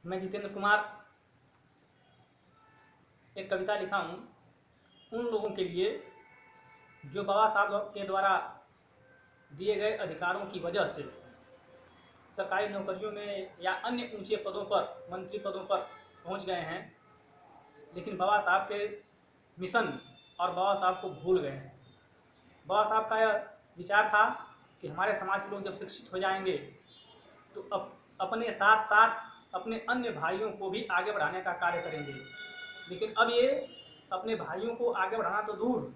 मैं जितेंद्र कुमार एक कविता लिखा हूँ उन लोगों के लिए जो बाबा साहब के द्वारा दिए गए अधिकारों की वजह से सरकारी नौकरियों में या अन्य ऊंचे पदों पर, मंत्री पदों पर पहुंच गए हैं, लेकिन बाबा साहब के मिशन और बाबा साहब को भूल गए हैं। बाबा साहब का यह विचार था कि हमारे समाज के लोग जब शिक्षित हो जाएंगे तो अपने साथ साथ अपने अन्य भाइयों को भी आगे बढ़ाने का कार्य करेंगे। लेकिन अब ये अपने भाइयों को आगे बढ़ाना तो दूर,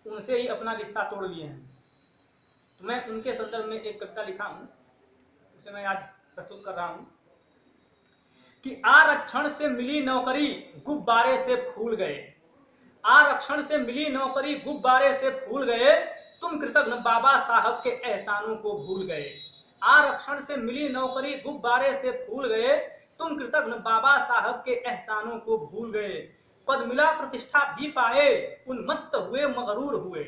उनसे ही अपना रिश्ता तोड़ लिए हैं। तो मैं उनके संदर्भ में एक कविता लिखा हूँ, उसे मैं आज प्रस्तुत कर रहा हूँ कि आरक्षण से मिली नौकरी गुब्बारे से फूल गए, आरक्षण से मिली नौकरी गुब्बारे से फूल गए, तुम कृतज्ञ बाबा साहब के एहसानों को भूल गए। आरक्षण से मिली नौकरी गुब्बारे से फूल गए, तुम कृतज्ञ बाबा साहब के एहसानों को भूल गए। पद मिला प्रतिष्ठा भी पाए उन्मत्त हुए मगरूर हुए,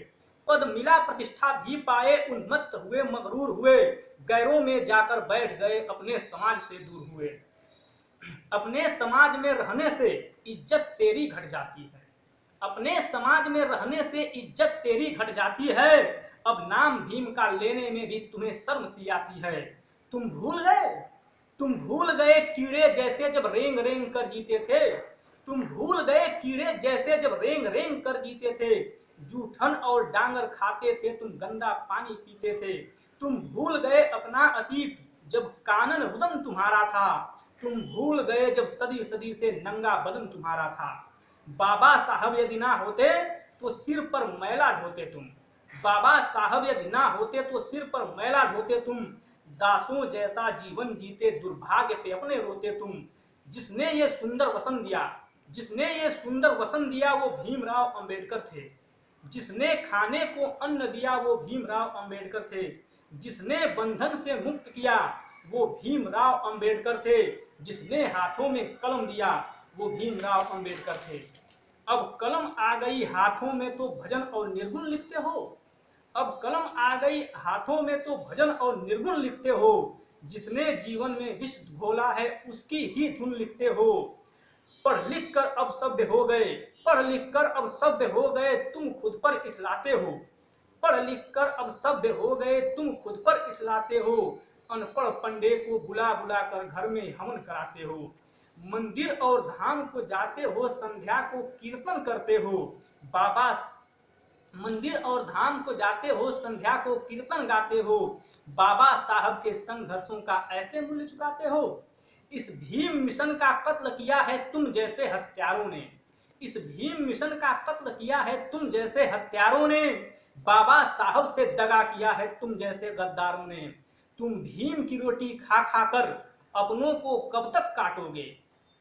पद मिला प्रतिष्ठा भी पाए उन्मत्त हुए मगरूर हुए, गैरों में जाकर बैठ गए अपने समाज से दूर हुए। अपने समाज में रहने से इज्जत तेरी घट जाती है, अपने समाज में रहने से इज्जत तेरी घट जाती है, अब नाम भीम का लेने में भी तुम्हें शर्म सी आती है। तुम भूल गए कीड़े जैसे जब रेंग रेंग कर जीते थे, तुम भूल गए कीड़े जैसे जब रेंग रेंग कर जीते थे, जूठन और डांगर खाते थे, तुम गंदा पानी पीते थे। तुम भूल गए अपना अतीत जब कानन रुदन तुम्हारा था, तुम भूल गए जब सदी सदी से नंगा बदन तुम्हारा था। बाबा साहब यदि ना होते तो सिर पर मैला ढोते तुम, बाबा साहब यदि ना होते तो सिर पर मैला ढोते तुम, दासों जैसा जीवन जीते दुर्भाग्य पे अपने रोते तुम। जिसने ये सुंदर वसन दिया, जिसने ये सुंदर वसन दिया वो भीमराव अंबेडकर थे, जिसने खाने को अन्न दिया वो भीमराव अंबेडकर थे, जिसने बंधन से मुक्त किया वो भीमराव अंबेडकर थे, जिसने हाथों में कलम दिया वो भीमराव अंबेडकर थे। अब कलम आ गई हाथों में तो भजन और निर्गुण लिखते हो, अब कलम आ गई हाथों में तो भजन और निर्गुण लिखते हो, जिसने जीवन में विष घोला है उसकी ही धुन लिखते हो। पढ़ लिख कर अब सभ्य हो गए, पढ़ लिख कर अब सभ्य हो गए, तुम खुद पर इठलाते हो, पढ़ लिख कर अब सभ्य हो गए, तुम खुद पर इठलाते हो। अनपढ़ पंडे को बुला बुला कर घर में हवन कराते हो, मंदिर और धाम को जाते हो, संध्या को कीर्तन करते हो। बाबा मंदिर और धाम को जाते हो, संध्या को कीर्तन गाते हो, बाबा साहब के संघर्षों का ऐसे मूल्य चुकाते हो। इस भीम मिशन का कत्ल किया है तुम जैसे हत्यारों ने, इस भीम मिशन का कत्ल किया है तुम जैसे हत्यारों ने, बाबा साहब से दगा किया है तुम जैसे गद्दारों ने। तुम भीम की रोटी खा खाकर अपनों को कब तक काटोगे,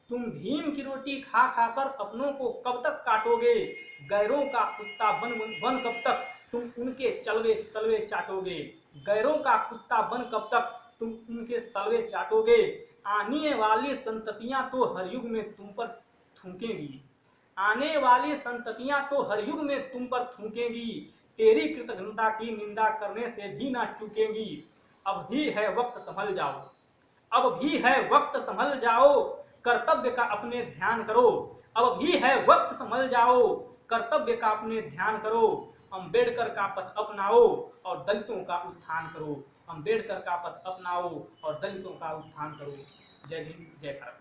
तुम भीम की रोटी खा खाकर अपनों को कब तक काटोगे, गैरों का कुत्ता बन बन कब तक तुम उनके चलवे तलवे चाटोगे, गैरों का कुत्ता बन कब तक तुम उनके तलवे चाटोगे। आने वाली संततियां तो हर युग में तुम पर थूकेंगी, आने वाली संततियां तो हर युग में तुम पर थूकेंगी, तेरी कृतज्ञता की निंदा करने से भी ना चूकेंगी। अब भी है वक्त संभल जाओ, अब भी है वक्त संभल जाओ, कर्तव्य का अपने ध्यान करो, अब भी है वक्त संभल जाओ, कर्तव्य का अपने ध्यान करो। अंबेडकर का पथ अपनाओ और दलितों का उत्थान करो, अंबेडकर का पथ अपनाओ और दलितों का उत्थान करो। जय हिंद, जय भारत।